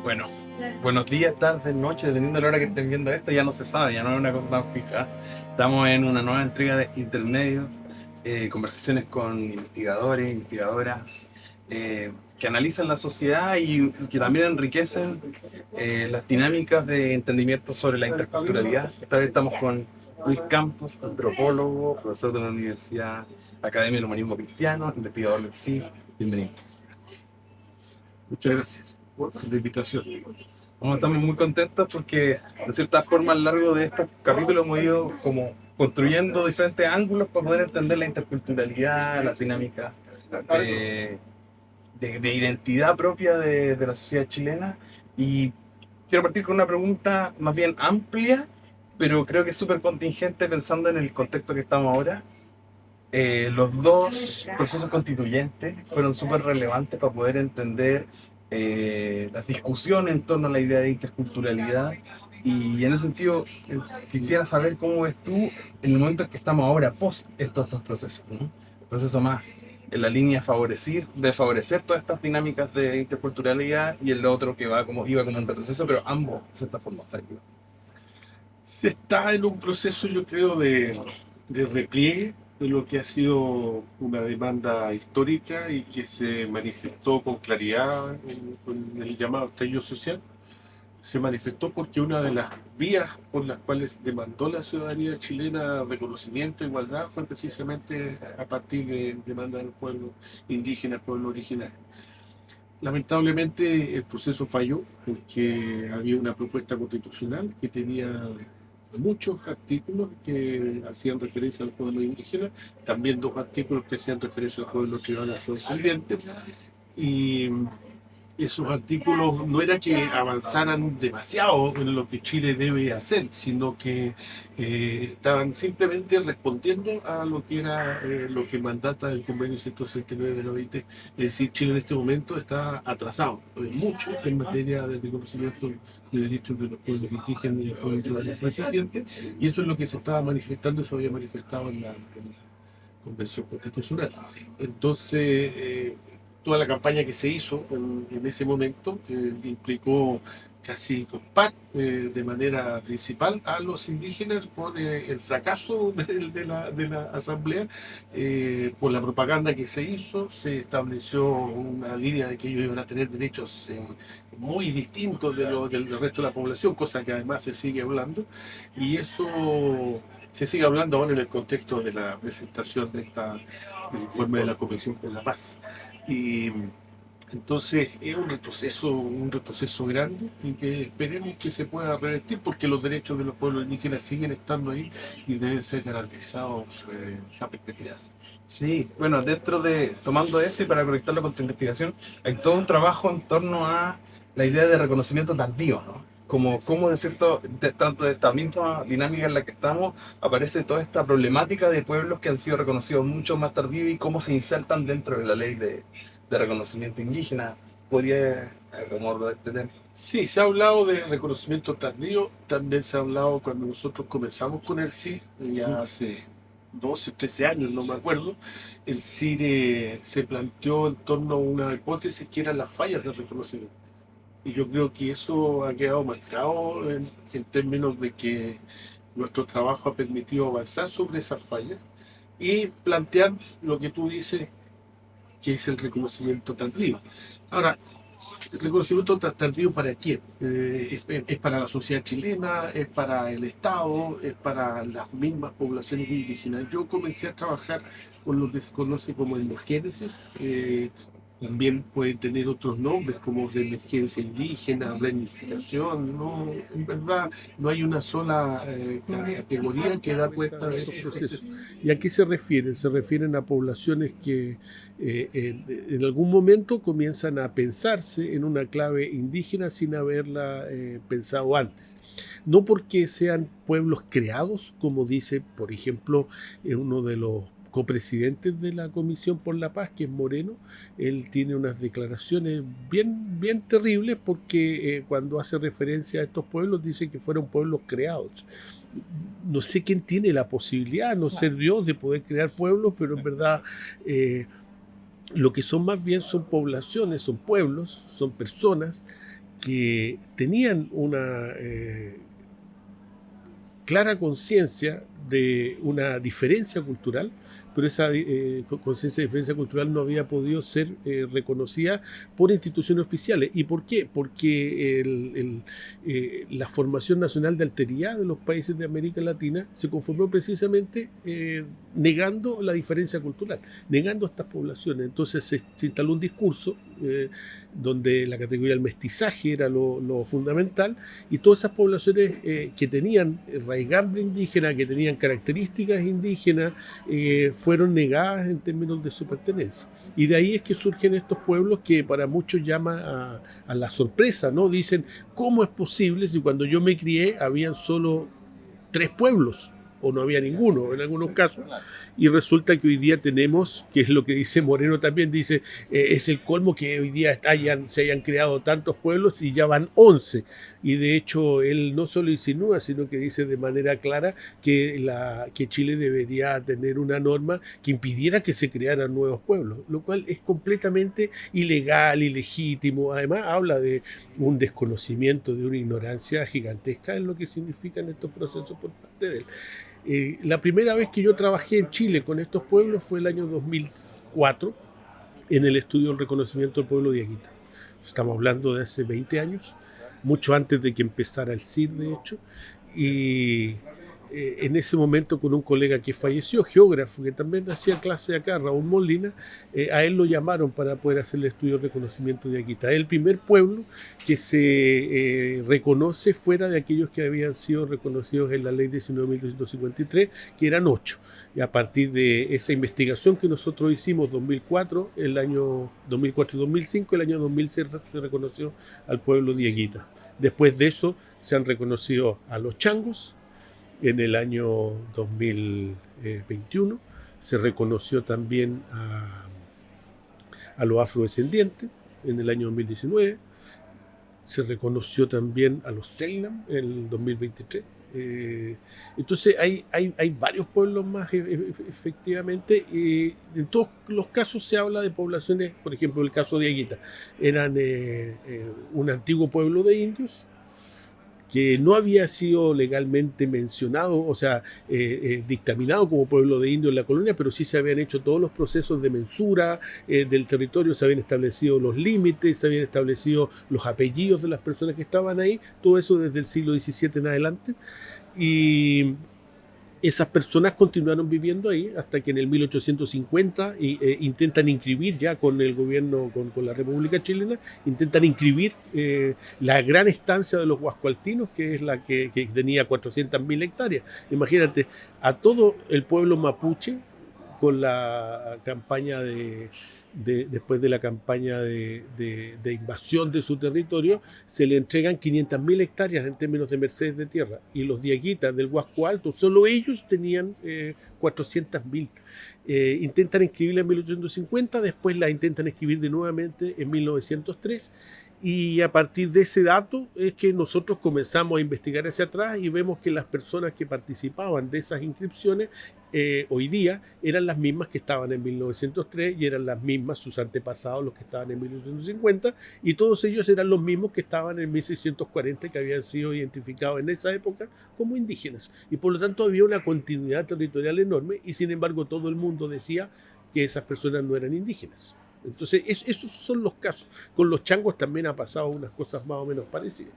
Bueno, buenos días, tardes, noches, dependiendo de la hora que estén viendo esto, ya no se sabe, ya no es una cosa tan fija. Estamos en una nueva entrega de Intermedio, conversaciones con investigadores, investigadoras, que analizan la sociedad y que también enriquecen las dinámicas de entendimiento sobre la interculturalidad. Esta vez estamos con Luis Campos, antropólogo, profesor de la Universidad Academia del Humanismo Cristiano, investigador del CIG. Bienvenido. Muchas gracias por la invitación. Bueno, estamos muy contentos porque de cierta forma a lo largo de estos capítulos hemos ido como construyendo diferentes ángulos para poder entender la interculturalidad, las dinámicas de, de identidad propia de la sociedad chilena. Y quiero partir con una pregunta más bien amplia, pero creo que es súper contingente pensando en el contexto que estamos ahora. Los dos procesos constituyentes fueron súper relevantes para poder entender las discusiones en torno a la idea de interculturalidad. Y en ese sentido, quisiera saber cómo ves tú en el momento en que estamos ahora, post estos dos procesos, ¿no? El proceso más en la línea de favorecer todas estas dinámicas de interculturalidad y el otro que iba como en retroceso, pero ambos de cierta forma. Se está en un proceso, yo creo, de repliegue de lo que ha sido una demanda histórica y que se manifestó con claridad en el llamado estallido social. Se manifestó porque una de las vías por las cuales demandó la ciudadanía chilena reconocimiento e igualdad fue precisamente a partir de demanda del pueblo indígena, pueblo originario. Lamentablemente el proceso falló porque había una propuesta constitucional que tenía muchos artículos que hacían referencia al pueblo indígena, también dos artículos que hacían referencia al pueblo tribal afrodescendiente, y esos artículos no era que avanzaran demasiado en lo que Chile debe hacer, sino que estaban simplemente respondiendo a lo que era lo que mandata el convenio 169 de la OIT. Es decir, Chile en este momento está atrasado mucho en materia de reconocimiento de derechos de los pueblos indígenas y del pueblo tribal afrodescendiente, y eso es lo que se estaba manifestando, se había manifestado en la Convención Constitucional. Entonces, toda la campaña que se hizo en ese momento implicó casi culpar de manera principal a los indígenas por el fracaso de la asamblea, por la propaganda que se hizo. Se estableció una línea de que ellos iban a tener derechos muy distintos del resto de la población, cosa que además se sigue hablando, y eso se sigue hablando ahora en el contexto de la presentación del informe de la Comisión por la Paz. Y entonces es un retroceso grande y que esperemos que se pueda revertir porque los derechos de los pueblos indígenas siguen estando ahí y deben ser garantizados a perpetuidad. Sí, bueno, tomando eso y para conectarlo con tu investigación, hay todo un trabajo en torno a la idea de reconocimiento tardío, ¿no? Como de cierto, tanto de esta misma dinámica en la que estamos, aparece toda esta problemática de pueblos que han sido reconocidos mucho más tardío y cómo se insertan dentro de la ley de reconocimiento indígena. ¿Podría como entender? Sí, se ha hablado de reconocimiento tardío, también se ha hablado cuando nosotros comenzamos con el CIR, ya hace 12, 13 años, no me acuerdo. El CIR se planteó en torno a una hipótesis que eran las fallas de reconocimiento. Y yo creo que eso ha quedado marcado en términos de que nuestro trabajo ha permitido avanzar sobre esas fallas y plantear lo que tú dices, que es el reconocimiento tardío. Ahora, ¿el reconocimiento tardío para quién? ¿Es para la sociedad chilena? ¿Es para el Estado? ¿Es para las mismas poblaciones indígenas? Yo comencé a trabajar con lo que se conoce como endogénesis. También puede tener otros nombres como reemergencia indígena, reunificación. No, en verdad, no hay una sola categoría que da cuenta de estos procesos. ¿Y a qué se refieren? Se refieren a poblaciones que en algún momento comienzan a pensarse en una clave indígena sin haberla pensado antes. No porque sean pueblos creados, como dice, por ejemplo, uno de los copresidentes de la Comisión por la Paz, que es Moreno. Él tiene unas declaraciones bien terribles porque cuando hace referencia a estos pueblos dice que fueron pueblos creados. No sé quién tiene la posibilidad, no ser Dios, de poder crear pueblos, pero en verdad lo que son más bien son poblaciones, son pueblos, son personas que tenían una clara conciencia de una diferencia cultural, pero esa conciencia de diferencia cultural no había podido ser reconocida por instituciones oficiales. ¿Y por qué? Porque la formación nacional de alteridad de los países de América Latina se conformó precisamente negando la diferencia cultural, negando a estas poblaciones. Entonces se instaló un discurso donde la categoría del mestizaje era lo fundamental, y todas esas poblaciones que tenían raigambre indígena, que tenían características indígenas, fueron negadas en términos de su pertenencia. Y de ahí es que surgen estos pueblos que para muchos llama a la sorpresa, ¿no? Dicen, ¿cómo es posible si cuando yo me crié habían solo 3 pueblos? O no había ninguno en algunos casos, y resulta que hoy día tenemos, que es lo que dice Moreno también, dice, es el colmo que hoy día se hayan creado tantos pueblos y ya van 11, y de hecho él no solo insinúa, sino que dice de manera clara que Chile debería tener una norma que impidiera que se crearan nuevos pueblos, lo cual es completamente ilegal, ilegítimo. Además habla de un desconocimiento, de una ignorancia gigantesca en lo que significan estos procesos por parte de él. La primera vez que yo trabajé en Chile con estos pueblos fue el año 2004 en el estudio del reconocimiento del pueblo diaguita. Estamos hablando de hace 20 años, mucho antes de que empezara el CIR, de hecho, y en ese momento con un colega que falleció, geógrafo, que también hacía clase acá, Raúl Molina, a él lo llamaron para poder hacer el estudio de reconocimiento de Diaguita. Es el primer pueblo que se reconoce fuera de aquellos que habían sido reconocidos en la ley 19.253, que eran 8. Y a partir de esa investigación que nosotros hicimos 2004, el año 2004 y 2005, el año 2000 se reconoció al pueblo Diaguita. Después de eso se han reconocido a los changos. En el año 2021 se reconoció también a los afrodescendientes. En el año 2019 se reconoció también a los Selknam en el 2023. Entonces hay varios pueblos más efectivamente. En todos los casos se habla de poblaciones, por ejemplo el caso de Diaguita, eran un antiguo pueblo de indios que no había sido legalmente mencionado, o sea, dictaminado como pueblo de indios en la colonia, pero sí se habían hecho todos los procesos de mensura del territorio, se habían establecido los límites, se habían establecido los apellidos de las personas que estaban ahí, todo eso desde el siglo XVII en adelante, y esas personas continuaron viviendo ahí hasta que en el 1850 intentan inscribir ya con el gobierno, con la República Chilena, intentan inscribir la gran estancia de los huascualtinos, que es la que tenía 400.000 hectáreas. Imagínate, a todo el pueblo mapuche, con la campaña después de la campaña de invasión de su territorio, se le entregan 500.000 hectáreas en términos de mercedes de tierra, y los diaguitas del Huasco Alto, solo ellos tenían 400.000. Intentan inscribirla en 1850, después la intentan inscribir de nuevamente en 1903, y a partir de ese dato es que nosotros comenzamos a investigar hacia atrás y vemos que las personas que participaban de esas inscripciones hoy día eran las mismas que estaban en 1903, y eran las mismas sus antepasados los que estaban en 1850, y todos ellos eran los mismos que estaban en 1640, que habían sido identificados en esa época como indígenas, y por lo tanto había una continuidad territorial enorme, y sin embargo todo el mundo decía que esas personas no eran indígenas. Entonces esos son los casos. Con los changos también ha pasado unas cosas más o menos parecidas.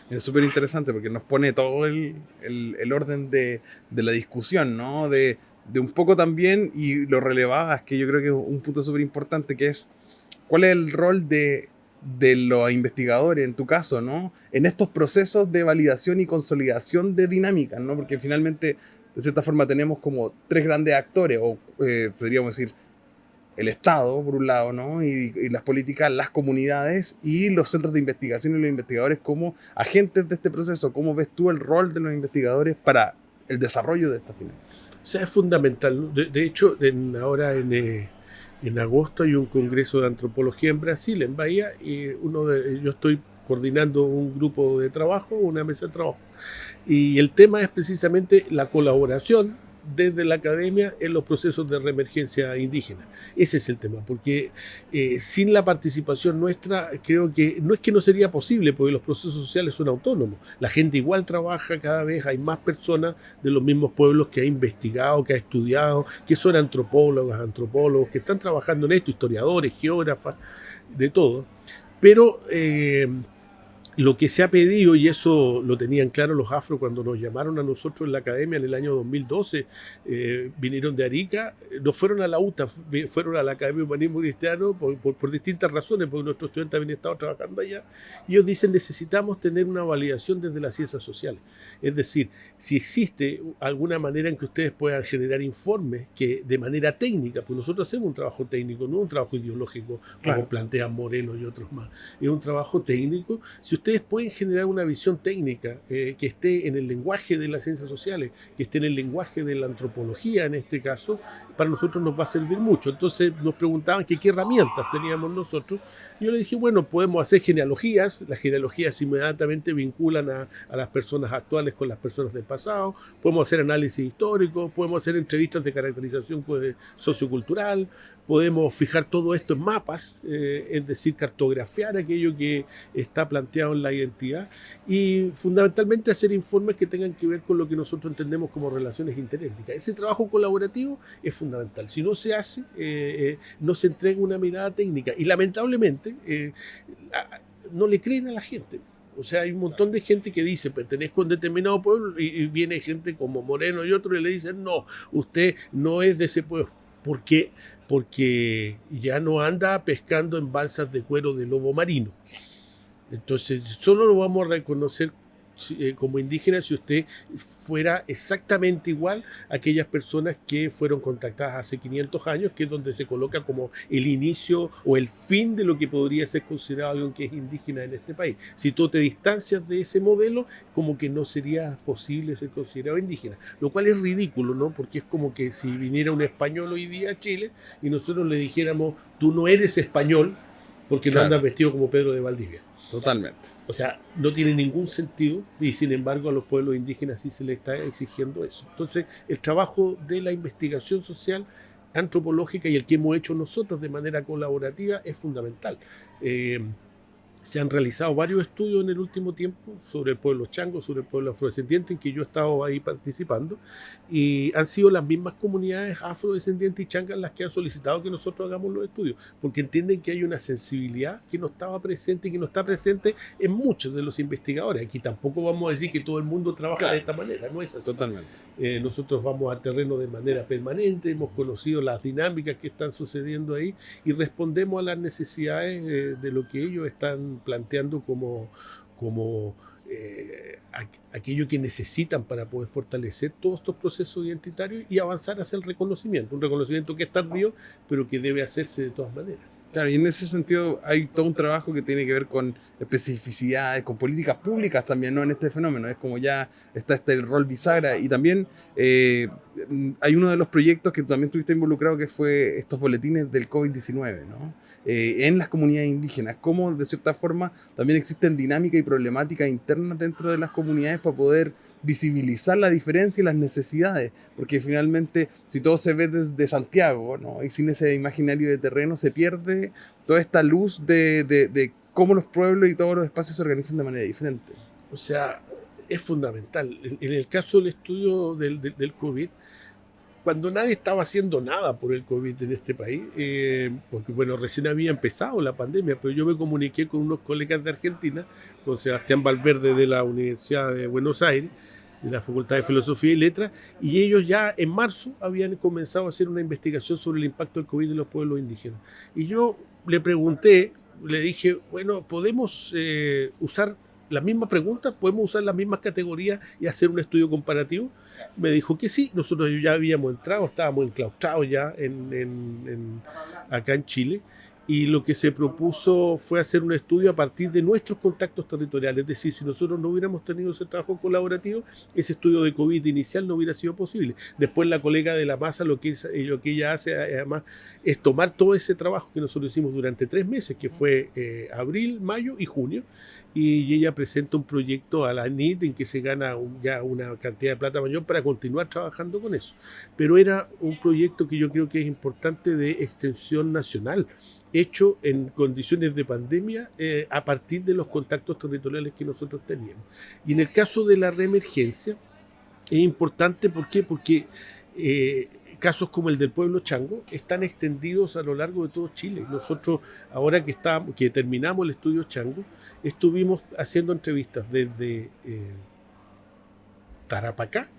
Es súper interesante porque nos pone todo el orden de la discusión, ¿no? De un poco también, y lo relevabas, que yo creo que es un punto súper importante, que es cuál es el rol de los investigadores, en tu caso, ¿no? En estos procesos de validación y consolidación de dinámicas, ¿no? Porque finalmente, de cierta forma, tenemos como 3 grandes actores, o podríamos decir, el Estado, por un lado, ¿no? Y las políticas, las comunidades y los centros de investigación y los investigadores como agentes de este proceso. ¿Cómo ves tú el rol de los investigadores para el desarrollo de esta final? O sea, es fundamental. De hecho, ahora en agosto hay un congreso de antropología en Brasil, en Bahía, y yo estoy coordinando un grupo de trabajo, una mesa de trabajo. Y el tema es precisamente la colaboración desde la academia en los procesos de reemergencia indígena. Ese es el tema, porque sin la participación nuestra, creo que no sería posible, porque los procesos sociales son autónomos. La gente igual trabaja cada vez, hay más personas de los mismos pueblos que ha investigado, que ha estudiado, que son antropólogos, que están trabajando en esto, historiadores, geógrafas, de todo. Pero lo que se ha pedido, y eso lo tenían claro los afro cuando nos llamaron a nosotros en la academia en el año 2012, vinieron de Arica, no fueron a la UTA, fueron a la Academia de Humanismo Cristiano por distintas razones, porque nuestros estudiantes habían estado trabajando allá, y ellos dicen necesitamos tener una validación desde las ciencias sociales. Es decir, si existe alguna manera en que ustedes puedan generar informes que de manera técnica, pues nosotros hacemos un trabajo técnico, no un trabajo ideológico, como plantean Moreno y otros más, es un trabajo técnico. Si ustedes pueden generar una visión técnica que esté en el lenguaje de las ciencias sociales, que esté en el lenguaje de la antropología en este caso, para nosotros nos va a servir mucho. Entonces nos preguntaban que qué herramientas teníamos nosotros. Yo le dije, bueno, podemos hacer genealogías. Las genealogías inmediatamente vinculan a las personas actuales con las personas del pasado. Podemos hacer análisis histórico, podemos hacer entrevistas de caracterización sociocultural, podemos fijar todo esto en mapas, es decir, cartografiar aquello que está planteado en la identidad y fundamentalmente hacer informes que tengan que ver con lo que nosotros entendemos como relaciones interétnicas. Ese trabajo colaborativo es fundamental. Si no se hace, no se entrega una mirada técnica y lamentablemente no le creen a la gente. O sea, hay un montón de gente que dice, pertenezco a un determinado pueblo y viene gente como Moreno y otro y le dicen, no, usted no es de ese pueblo. ¿Por qué? Porque ya no anda pescando en balsas de cuero de lobo marino. Entonces, solo lo vamos a reconocer como indígena si usted fuera exactamente igual a aquellas personas que fueron contactadas hace 500 años, que es donde se coloca como el inicio o el fin de lo que podría ser considerado alguien que es indígena en este país. Si tú te distancias de ese modelo, como que no sería posible ser considerado indígena, lo cual es ridículo, ¿no? Porque es como que si viniera un español hoy día a Chile y nosotros le dijéramos, tú no eres español porque no andas vestido como Pedro de Valdivia. Totalmente. O sea, no tiene ningún sentido y sin embargo a los pueblos indígenas sí se les está exigiendo eso. Entonces, el trabajo de la investigación social, antropológica y el que hemos hecho nosotros de manera colaborativa es fundamental. Se han realizado varios estudios en el último tiempo sobre el pueblo chango, sobre el pueblo afrodescendiente, en que yo he estado ahí participando, y han sido las mismas comunidades afrodescendientes y changas las que han solicitado que nosotros hagamos los estudios, porque entienden que hay una sensibilidad que no estaba presente y que no está presente en muchos de los investigadores. Aquí tampoco vamos a decir que todo el mundo trabaja de esta manera, no es así. Totalmente. Nosotros vamos al terreno de manera permanente, hemos conocido las dinámicas que están sucediendo ahí y respondemos a las necesidades de lo que ellos están planteando como aquello que necesitan para poder fortalecer todos estos procesos identitarios y avanzar hacia el reconocimiento, un reconocimiento que es tardío, pero que debe hacerse de todas maneras. Claro, y en ese sentido hay todo un trabajo que tiene que ver con especificidades, con políticas públicas también, ¿no? En este fenómeno, es como ya está el rol bisagra y también hay uno de los proyectos que también estuviste involucrado que fue estos boletines del COVID-19, ¿no? En las comunidades indígenas, cómo de cierta forma también existen dinámicas y problemáticas internas dentro de las comunidades para poder visibilizar la diferencia y las necesidades, porque finalmente si todo se ve desde Santiago, ¿no? Y sin ese imaginario de terreno se pierde toda esta luz de cómo los pueblos y todos los espacios se organizan de manera diferente. O sea, es fundamental. En el caso del estudio del COVID, cuando nadie estaba haciendo nada por el COVID en este país, porque bueno, recién había empezado la pandemia, pero yo me comuniqué con unos colegas de Argentina, con Sebastián Valverde de la Universidad de Buenos Aires, de la Facultad de Filosofía y Letras, y ellos ya en marzo habían comenzado a hacer una investigación sobre el impacto del COVID en los pueblos indígenas. Y yo le pregunté, le dije, bueno, ¿podemos usar la misma pregunta? ¿Podemos usar las mismas categorías y hacer un estudio comparativo? Me dijo que sí. Nosotros ya habíamos entrado, estábamos enclaustrados ya acá en Chile, y lo que se propuso fue hacer un estudio a partir de nuestros contactos territoriales. Es decir, si nosotros no hubiéramos tenido ese trabajo colaborativo, ese estudio de COVID inicial no hubiera sido posible. Después la colega de la masa lo que ella hace además es tomar todo ese trabajo que nosotros hicimos durante 3 meses, que fue abril, mayo y junio, y ella presenta un proyecto a la NIT en que se gana ya una cantidad de plata mayor para continuar trabajando con eso. Pero era un proyecto que yo creo que es importante de extensión nacional, hecho en condiciones de pandemia a partir de los contactos territoriales que nosotros teníamos. Y en el caso de la reemergencia es importante, ¿por qué? Porque casos como el del pueblo chango están extendidos a lo largo de todo Chile. Nosotros, ahora que terminamos el estudio chango, estuvimos haciendo entrevistas desde Tarapacá,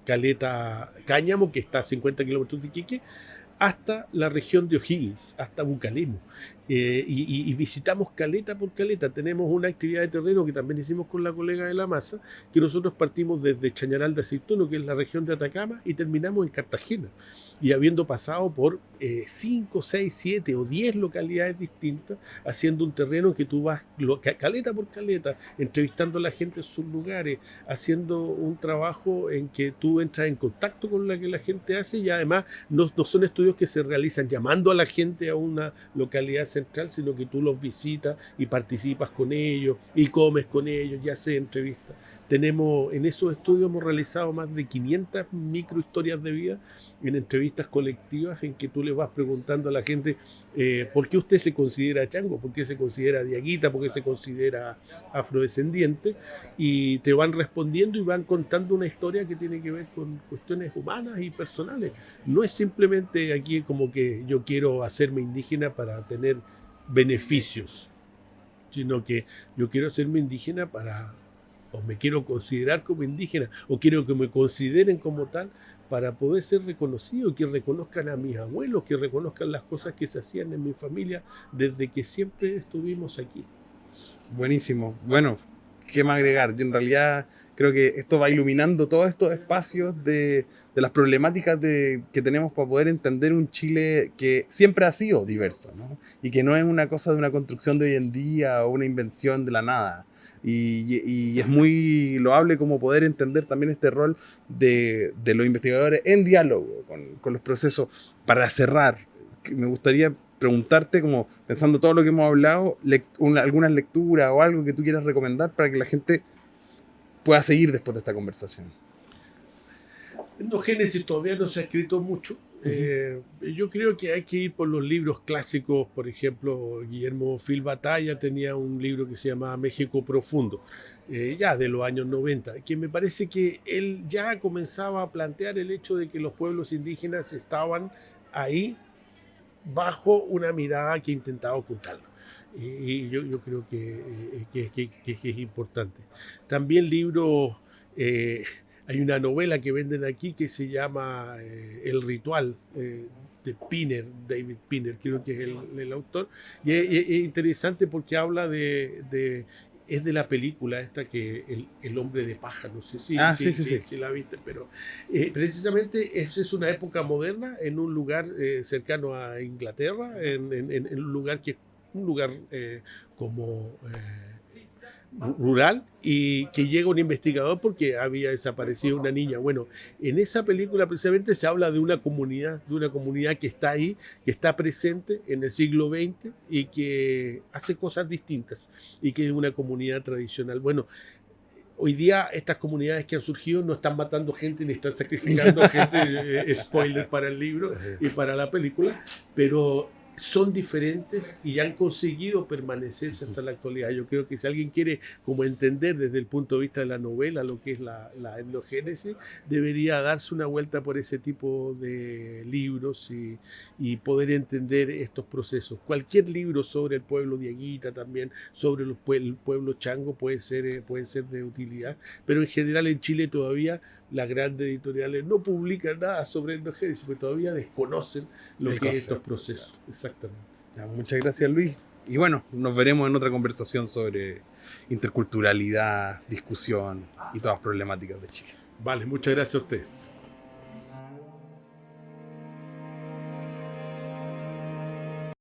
Caleta Cáñamo, que está a 50 kilómetros de Iquique, hasta la región de O'Higgins, hasta Bucalemo. Y visitamos caleta por caleta. Tenemos una actividad de terreno que también hicimos con la colega de la masa, que nosotros partimos desde Chañaral de Aceituno, que es la región de Atacama, y terminamos en Cartagena. Y habiendo pasado por 5, 6, 7 o 10 localidades distintas, haciendo un terreno que tú vas caleta por caleta, entrevistando a la gente en sus lugares, haciendo un trabajo en que tú entras en contacto con lo que la gente hace, y además no son estudios que se realizan llamando a la gente a una localidad central, sino que tú los visitas y participas con ellos y comes con ellos y haces entrevistas. En esos estudios hemos realizado más de 500 microhistorias de vida en entrevistas colectivas en que tú le vas preguntando a la gente por qué usted se considera chango, por qué se considera diaguita, por qué se considera afrodescendiente, y te van respondiendo y van contando una historia que tiene que ver con cuestiones humanas y personales. No es simplemente aquí como que yo quiero hacerme indígena para tener beneficios, sino que yo quiero hacerme indígena o me quiero considerar como indígena, o quiero que me consideren como tal, para poder ser reconocido, que reconozcan a mis abuelos, que reconozcan las cosas que se hacían en mi familia desde que siempre estuvimos aquí. Buenísimo. Bueno, ¿qué más agregar? Yo en realidad creo que esto va iluminando todos estos espacios de las problemáticas que tenemos para poder entender un Chile que siempre ha sido diverso, ¿no? Y que no es una cosa de una construcción de hoy en día o una invención de la nada. Y es muy loable como poder entender también este rol de los investigadores en diálogo con los procesos. Para cerrar, me gustaría preguntarte, como pensando todo lo que hemos hablado, algunas lecturas o algo que tú quieras recomendar para que la gente pueda seguir después de esta conversación. Endogénesis todavía no se ha escrito mucho. Yo creo que hay que ir por los libros clásicos. Por ejemplo, Guillermo Fil Batalla tenía un libro que se llamaba México Profundo, ya de los años 90, que me parece que él ya comenzaba a plantear el hecho de que los pueblos indígenas estaban ahí bajo una mirada que intentaba ocultarlo. Y yo creo que es importante. También libros... hay una novela que venden aquí que se llama El Ritual, de Pinner, David Pinner, creo que es el autor. Y es interesante porque habla es de la película esta que el hombre de paja, no sé si la viste, pero precisamente esa es una época moderna en un lugar cercano a Inglaterra, en un lugar que es un lugar como... rural, y que llega un investigador porque había desaparecido una niña. Bueno, en esa película precisamente se habla de una comunidad que está ahí, que está presente en el siglo XX y que hace cosas distintas y que es una comunidad tradicional. Bueno, hoy día estas comunidades que han surgido no están matando gente ni están sacrificando gente, spoiler para el libro y para la película, pero son diferentes y han conseguido permanecerse hasta la actualidad. Yo creo que si alguien quiere como entender desde el punto de vista de la novela lo que es la endogénesis, debería darse una vuelta por ese tipo de libros y poder entender estos procesos. Cualquier libro sobre el pueblo diaguita, también sobre el pueblo chango puede ser de utilidad, pero en general en Chile todavía las grandes editoriales no publican nada sobre endogénesis, porque todavía desconocen lo que es estos procesos. Exactamente. Ya, muchas gracias, Luis. Y bueno, nos veremos en otra conversación sobre interculturalidad, discusión y todas las problemáticas de Chile. Vale, muchas gracias a usted.